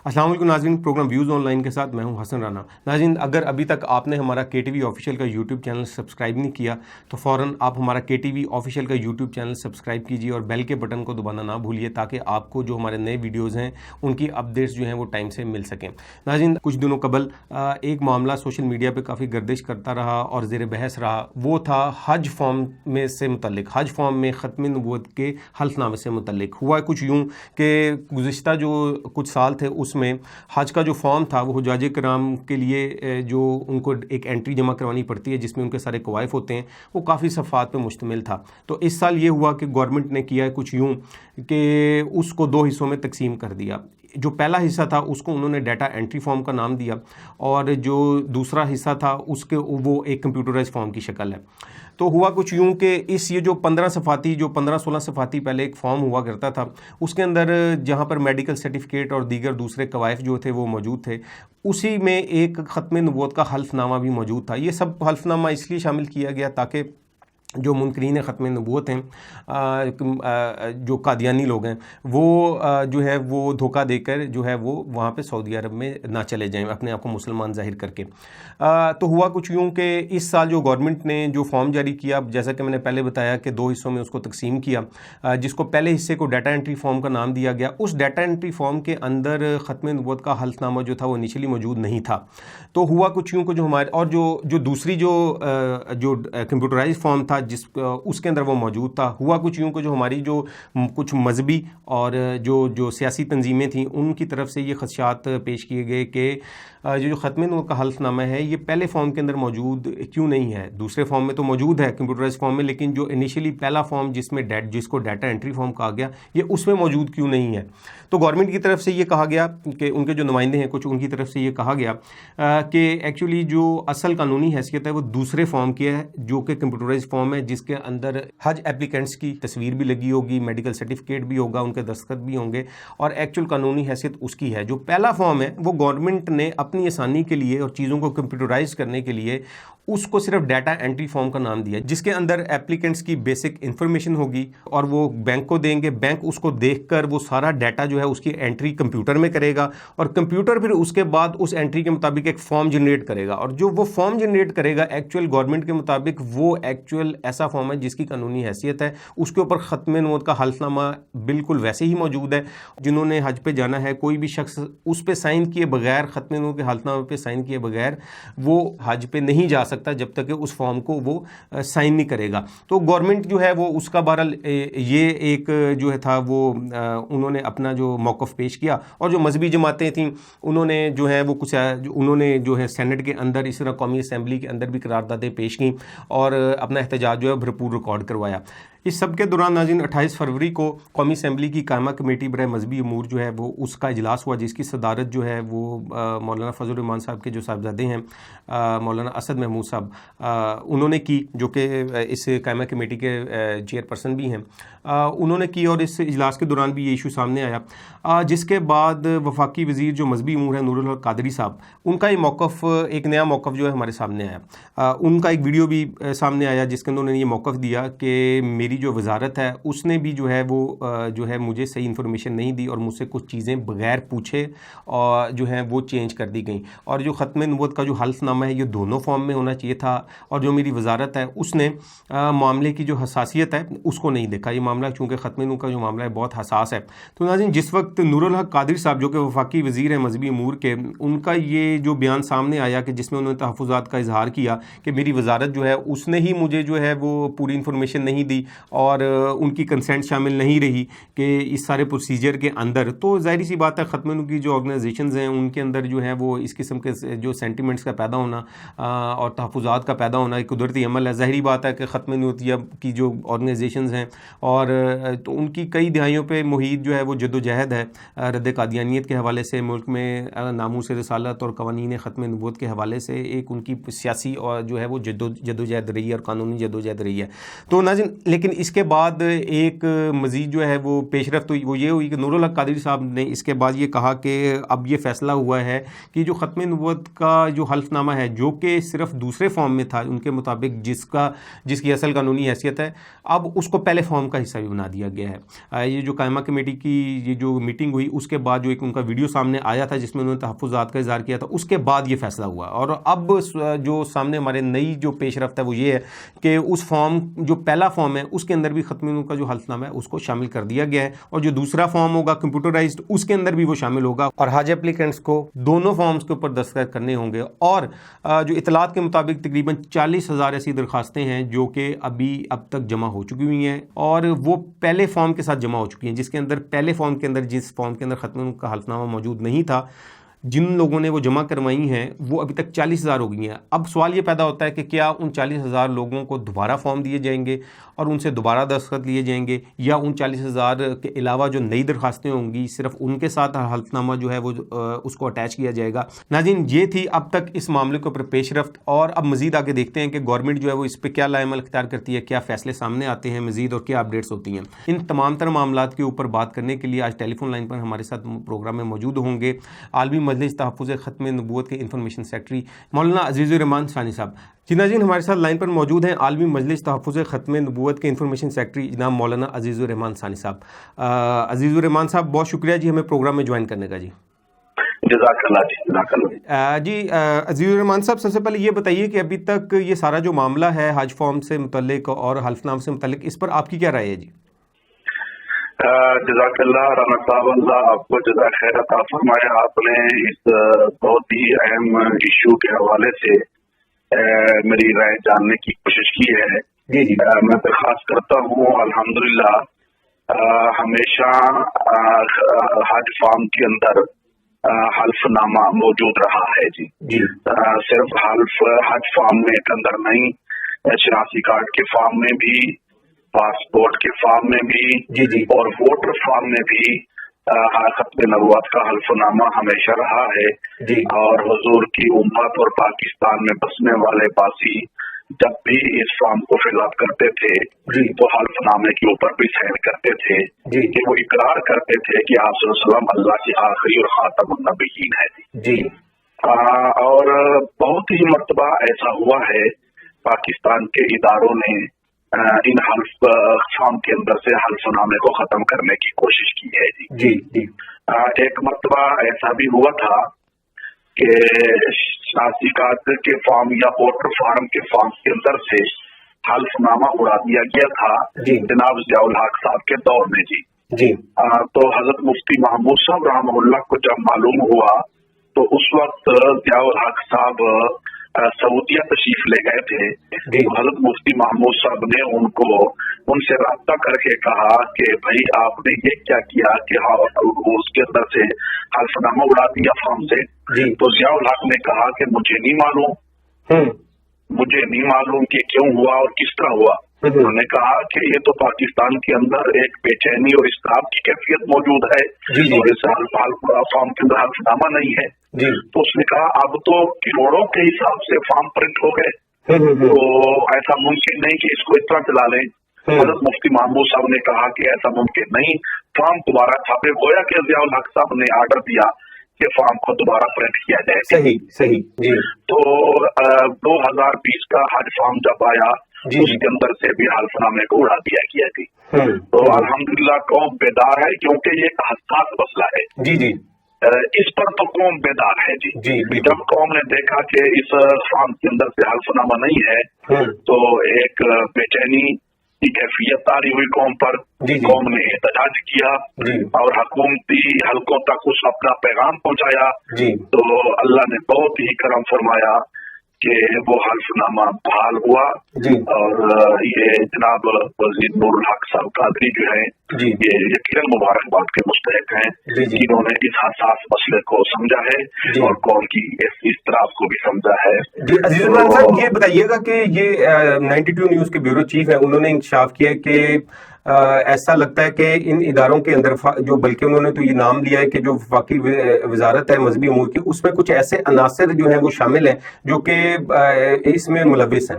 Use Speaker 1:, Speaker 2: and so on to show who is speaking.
Speaker 1: السلام علیکم ناظرین، پروگرام ویوز آن لائن کے ساتھ میں ہوں حسن رانا۔ ناظرین، اگر ابھی تک آپ نے ہمارا کے ٹی وی آفیشیل کا یوٹیوب چینل سبسکرائب نہیں کیا تو فوراً آپ ہمارا کے ٹی وی آفیشیل کا یوٹیوب چینل سبسکرائب کیجیے اور بیل کے بٹن کو دبانا نہ بھولیے تاکہ آپ کو جو ہمارے نئے ویڈیوز ہیں ان کی اپڈیٹس جو ہیں وہ ٹائم سے مل سکیں۔ ناظرین، کچھ دنوں قبل ایک معاملہ سوشل میڈیا پہ کافی گردش کرتا رہا اور زیر بحث رہا، وہ تھا حج فارم میں سے متعلق، حج فارم میں ختم نبوت کے حلف نامے سے متعلق۔ ہوا کچھ یوں کہ گزشتہ جو کچھ سال تھے اس میں حج کا جو فارم تھا وہ حجاج کرام کے لیے جو ان کو ایک انٹری جمع کروانی پڑتی ہے جس میں ان کے سارے کوائف ہوتے ہیں، وہ کافی صفحات پہ مشتمل تھا۔ تو اس سال یہ ہوا کہ گورنمنٹ نے کیا کچھ یوں کہ اس کو دو حصوں میں تقسیم کر دیا۔ جو پہلا حصہ تھا اس کو انہوں نے ڈیٹا انٹری فارم کا نام دیا اور جو دوسرا حصہ تھا اس کے وہ ایک کمپیوٹرائز فارم کی شکل ہے۔ تو ہوا کچھ یوں کہ یہ جو 15-16 صفحاتی پہلے ایک فارم ہوا کرتا تھا، اس کے اندر جہاں پر میڈیکل سرٹیفکیٹ اور دیگر دوسرے کوائف جو تھے وہ موجود تھے، اسی میں ایک ختم نبوت کا حلف نامہ بھی موجود تھا۔ یہ سب حلف نامہ اس لیے شامل کیا گیا تاکہ جو منکرین ختم نبوت ہیں، جو قادیانی لوگ ہیں، وہ جو ہے وہ دھوکہ دے کر جو ہے وہ وہاں پہ سعودی عرب میں نہ چلے جائیں اپنے آپ کو مسلمان ظاہر کر کے۔ تو ہوا کچھ یوں کہ اس سال جو گورنمنٹ نے جو فارم جاری کیا، جیسا کہ میں نے پہلے بتایا کہ دو حصوں میں اس کو تقسیم کیا، جس کو پہلے حصے کو ڈیٹا انٹری فارم کا نام دیا گیا۔ اس ڈیٹا انٹری فارم کے اندر ختم نبوت کا حلف نامہ جو تھا وہ انیشلی موجود نہیں تھا۔ تو ہوا کچھ یوں کہ جو ہمارے اور جو دوسری جو کمپیوٹرائز فارم تھا اس کے اندر وہ موجود تھا۔ ہوا کچھ یوں کہ جو ہماری جو کچھ مذہبی اور جو سیاسی تنظیمیں تھیں ان کی طرف سے یہ خدشات پیش کیے گئے کہ جو ختم نبوت کا حلف نامہ ہے یہ پہلے فارم کے اندر موجود کیوں نہیں ہے؟ دوسرے فارم میں تو موجود ہے کمپیوٹرائز فارم میں، لیکن جو انیشلی پہلا فارم جس کو ڈیٹا انٹری فارم کہا گیا یہ اس میں موجود کیوں نہیں ہے؟ تو گورنمنٹ کی طرف سے یہ کہا گیا کہ ان کے جو نمائندے ہیں کچھ، ان کی طرف سے یہ کہا گیا کہ ایکچولی جو اصل قانونی حیثیت ہے وہ دوسرے فارم کی ہے جو کہ کمپیوٹرائز فارم ہے، جس کے اندر حج اپلیکینٹس کی تصویر بھی لگی ہوگی، میڈیکل سرٹیفکیٹ بھی ہوگا، ان کے دستخط بھی ہوں گے اور ایکچوئل قانونی حیثیت اس کی ہے۔ جو پہلا فارم ہے وہ گورنمنٹ نے اپنی آسانی کے لیے اور چیزوں کو کمپیوٹرائز کرنے کے لیے اس کو صرف ڈیٹا انٹری فارم کا نام دیا، جس کے اندر ایپلیکینٹس کی بیسک انفارمیشن ہوگی اور وہ بینک کو دیں گے، بینک اس کو دیکھ کر وہ سارا ڈیٹا جو ہے اس کی انٹری کمپیوٹر میں کرے گا اور کمپیوٹر پھر اس کے بعد اس انٹری کے مطابق ایک فارم جنریٹ کرے گا، اور جو وہ فارم جنریٹ کرے گا ایکچوئل گورنمنٹ کے مطابق وہ ایکچوئل ایسا فارم ہے جس کی قانونی حیثیت ہے۔ اس کے اوپر ختم نبوت کا حلف نامہ بالکل ویسے ہی موجود ہے۔ جنہوں نے حج پہ جانا ہے، کوئی بھی شخص اس پہ سائن کیے بغیر، ختم نبوت کے حلف نامے پہ سائن کیے بغیر وہ حج پہ نہیں جا سکتا جب تک کہ اس فارم کو وہ سائن نہیں کرے گا۔ تو گورنمنٹ جو ہے وہ اس کا بہرحال یہ ایک جو ہے تھا وہ انہوں نے اپنا جو موقف پیش کیا، اور جو مذہبی جماعتیں تھیں انہوں نے جو ہے وہ کچھ انہوں نے جو ہے سینٹ کے اندر، اس طرح قومی اسمبلی کے اندر بھی قراردادیں پیش کیں اور اپنا احتجاج جو ہے بھرپور ریکارڈ کروایا۔ اس سب کے دوران ناظرین 28 فروری کو قومی اسمبلی کی قائمہ کمیٹی برائے مذہبی امور جو ہے وہ اس کا اجلاس ہوا، جس کی صدارت جو ہے وہ مولانا فضل الرحمان صاحب کے جو صاحبزادے ہیں مولانا اسد محمود صاحب انہوں نے کی، جو کہ اس قائمہ کمیٹی کے چیئر پرسن بھی ہیں، انہوں نے کی، اور اس اجلاس کے دوران بھی یہ ایشو سامنے آیا، جس کے بعد وفاقی وزیر جو مذہبی امور ہیں نور الحق قادری صاحب، ان کا یہ موقف، ایک نیا موقف جو ہے ہمارے سامنے آیا۔ ان کا ایک ویڈیو بھی سامنے آیا جس کے اندر انہوں نے یہ موقف دیا کہ میری جو وزارت ہے اس نے بھی جو ہے وہ جو ہے مجھے صحیح انفارمیشن نہیں دی اور مجھ سے کچھ چیزیں بغیر پوچھے اور جو ہیں وہ چینج کر دی گئیں، اور جو ختم نبوت کا جو حلف نامہ ہے یہ دونوں فارم میں ہونا چاہیے تھا، اور جو میری وزارت ہے اس نے معاملے کی جو حساسیت ہے اس کو نہیں دیکھا۔ یہ معاملہ چونکہ ختم نبوت کا جو معاملہ ہے بہت حساس ہے۔ تو ناظرین، جس وقت نور الحق قادری صاحب جو کہ وفاقی وزیر ہیں مذہبی امور کے، ان کا یہ جو بیان سامنے آیا کہ جس میں انہوں نے تحفظات کا اظہار کیا کہ میری وزارت جو ہے اس نے ہی مجھے جو ہے وہ پوری انفارمیشن نہیں دی اور ان کی کنسنٹ شامل نہیں رہی کہ اس سارے پروسیجر کے اندر، تو ظاہری سی بات ہے ختم نبوت کی جو آرگنائزیشنز ہیں ان کے اندر جو ہے وہ اس قسم کے جو سینٹیمنٹس کا پیدا ہونا اور تحفظات کا پیدا ہونا ایک قدرتی عمل ہے۔ ظاہری بات ہے کہ ختم نبوت کی جو آرگنائزیشنز ہیں اور تو ان کی کئی دہائیوں پہ محیط جو ہے وہ جد و جہد ہے رد قادیانیت کے حوالے سے، ملک میں ناموس رسالت اور قوانین ختم نبوت کے حوالے سے ایک ان کی سیاسی اور جو ہے وہ جد و جہد رہی ہے اور قانونی جد و جہد رہی ہے۔ تو ناظرین، لیکن لیکن اس کے بعد ایک مزید جو ہے وہ پیش رفت وہ یہ ہوئی کہ نور الحق قادری صاحب نے اس کے بعد یہ کہا کہ اب یہ فیصلہ ہوا ہے کہ جو ختم نبوت کا جو حلف نامہ ہے جو کہ صرف دوسرے فارم میں تھا ان کے مطابق جس کی اصل قانونی حیثیت ہے، اب اس کو پہلے فارم کا حصہ بھی بنا دیا گیا ہے۔ یہ جو قائمہ کمیٹی کی یہ جو میٹنگ ہوئی اس کے بعد جو ایک ان کا ویڈیو سامنے آیا تھا جس میں انہوں نے تحفظات کا اظہار کیا تھا، اس کے بعد یہ فیصلہ ہوا، اور اب جو سامنے ہمارے نئی جو پیش رفت ہے وہ یہ ہے کہ اس فارم جو پہلا فارم ہے اس کے اندر بھی ختم نبوت کا جو حلف نامہ ہے اس کو شامل کر دیا گیا ہے، اور جو دوسرا فارم ہوگا کمپیوٹرائزڈ اس کے اندر بھی وہ شامل ہوگا، اور حاج اپلیکینٹس کو دونوں فارمز کے اوپر دستخط کرنے ہوں گے۔ اور جو اطلاعات کے مطابق تقریباً 40,000 ایسی درخواستیں ہیں جو کہ اب تک جمع ہو چکی ہوئی ہیں، اور وہ پہلے فارم کے ساتھ جمع ہو چکی ہیں، جس کے اندر پہلے فارم کے اندر جس فارم کے اندر ختم نبوت کا حلف نامہ موجود نہیں تھا، جن لوگوں نے وہ جمع کروائی ہیں وہ ابھی تک 40,000 ہو گئی ہیں۔ اب سوال یہ پیدا ہوتا ہے کہ کیا ان 40,000 لوگوں کو دوبارہ فارم دیے جائیں گے اور ان سے دوبارہ دستخط لیے جائیں گے، یا ان 40,000 کے علاوہ جو نئی درخواستیں ہوں گی صرف ان کے ساتھ حلف نامہ جو ہے وہ اس کو اٹیچ کیا جائے گا۔ ناظرین، یہ تھی اب تک اس معاملے کے اوپر پیش رفت، اور اب مزید آگے دیکھتے ہیں کہ گورنمنٹ جو ہے وہ اس پہ کیا لائحہ عمل اختیار کرتی ہے، کیا فیصلے سامنے آتے ہیں مزید، اور کیا اپڈیٹس ہوتی ہیں۔ ان تمام تر معاملات کے اوپر بات کرنے کے لیے آج ٹیلی فون لائن پر ہمارے ساتھ پروگرام میں موجود ہوں گے عالمی مجلس تحفظ ختم نبوت کے انفارمیشن سیکرٹری مولانا عزیز الرحمان ثانی صاحب۔ جی ناظرین، ہمارے ساتھ لائن پر موجود ہیں عالمی مجلس تحفظ ختم نبوت کے انفارمیشن سیکرٹری جناب مولانا عزیز الرحمان ثانی صاحب۔ عزیز الرحمان صاحب، بہت شکریہ جی ہمیں پروگرام میں جوائن کرنے کا۔ جی
Speaker 2: جزاک اللہ جی، جزاک اللہ
Speaker 1: جی عزیز الرحمان صاحب، سب سے پہلے یہ بتائیے کہ ابھی تک یہ سارا جو معاملہ ہے حج فارم سے متعلق اور حلف نام سے متعلق، اس پر آپ کی کیا رائے ہے؟ جی
Speaker 2: جزاک اللہ رانا صاحب، اللہ آپ کو جزاک خیر عطا فرمائے۔ آپ نے اس بہت ہی اہم ایشو کے حوالے سے میری رائے جاننے کی کوشش کی ہے۔
Speaker 1: جی
Speaker 2: میں درخواست کرتا ہوں، الحمدللہ ہمیشہ حج فارم کے اندر حلف نامہ موجود رہا ہے جی۔ صرف حج فارم میں کے اندر نہیں، شناسی کارڈ کے فارم میں بھی، پاسپورٹ کے فارم میں بھی، اور ووٹر فارم میں بھی ختم نبوت کا حلف نامہ ہمیشہ رہا ہے۔ اور حضور کی امت اور پاکستان میں بسنے والے باسی جب بھی اس فارم کو فل اپ کرتے تھے تو حلف نامے کے اوپر بھی سائن کرتے تھے کہ وہ اقرار کرتے تھے کہ آپ صلی اللہ علیہ وسلم اللہ کے آخری اور خاتم النبیین ہے۔ اور بہت ہی مرتبہ ایسا ہوا ہے پاکستان کے اداروں نے ان حلف فارم کے اندر سے حلف نامے کو ختم کرنے کی کوشش کی ہے جی۔ ایک مرتبہ ایسا بھی ہوا تھا کہ شناسی کارڈ کے فارم یا ووٹر فارم کے فارم کے اندر سے حلف نامہ اڑا دیا گیا تھا جناب ضیاء الحق صاحب کے دور میں جی۔ تو حضرت مفتی محمود صاحب رحمہ اللہ کو جب معلوم ہوا تو اس وقت ضیاء الحق صاحب سعودیہ تشریف لے گئے تھے۔ حضرت مفتی محمود صاحب نے ان سے رابطہ کر کے کہا کہ بھائی آپ نے یہ کیا کیا کہ اس کے اندر سے حلف نامہ اڑا دیا فارم سے؟ تو ضیاء الحق نے کہا کہ مجھے نہیں معلوم کہ کیوں ہوا اور کس طرح ہوا۔ انہوں نے کہا کہ یہ تو پاکستان کے اندر ایک بے چینی اور اضطراب کی کیفیت موجود ہے اور اس فارم کے اندر حلف نامہ نہیں ہے۔ تو اس نے کہا اب تو کروڑوں کے حساب سے فارم پرنٹ ہو گئے، تو ایسا ممکن نہیں کہ اس کو اس طرح چلا لیں۔ حضرت مفتی محمود صاحب نے کہا کہ ایسا ممکن نہیں، فارم دوبارہ چھاپے۔ گویا کہ ضیاء الحق صاحب نے آرڈر دیا کہ فارم کو دوبارہ پرنٹ کیا جائے۔ صحیح۔ تو 2020 کا حج فارم جب آیا اس کے اندر سے بھی حلف نامے کو اڑا دیا گیا تھی۔ تو الحمدللہ قوم بیدار ہے، کیونکہ یہ ایک حساس مسئلہ ہے۔ اس پر تو قوم بیدار ہے جی۔ جب قوم نے دیکھا کہ اس فارم کے اندر سے حلف نامہ نہیں ہے تو ایک بے چینی کی کیفیت طاری ہوئی قوم پر۔ قوم نے احتجاج کیا اور حکومتی حلقوں تک اس اپنا پیغام پہنچایا۔ تو اللہ نے بہت ہی کرم فرمایا کہ وہ حلف نامہ بحال ہوا، اور یہ جناب وزیر نور الحق صاحب قادری جو ہیں یہ یقیناً مبارکباد کے مستحق ہیں، جنہوں نے اس حساس مسئلے کو سمجھا ہے اور قوم کی اس طرح کو بھی سمجھا ہے۔
Speaker 1: عزیز الرحمان صاحب، یہ بتائیے گا کہ یہ 92 نیوز کے بیورو چیف ہیں، انہوں نے انکشاف کیا کہ ایسا لگتا ہے کہ ان اداروں کے اندر جو بلکہ انہوں نے تو یہ نام لیا ہے کہ جو وفاقی وزارت ہے مذہبی امور کی، اس میں کچھ ایسے عناصر جو ہیں وہ شامل ہیں جو کہ اس میں ملوث ہیں۔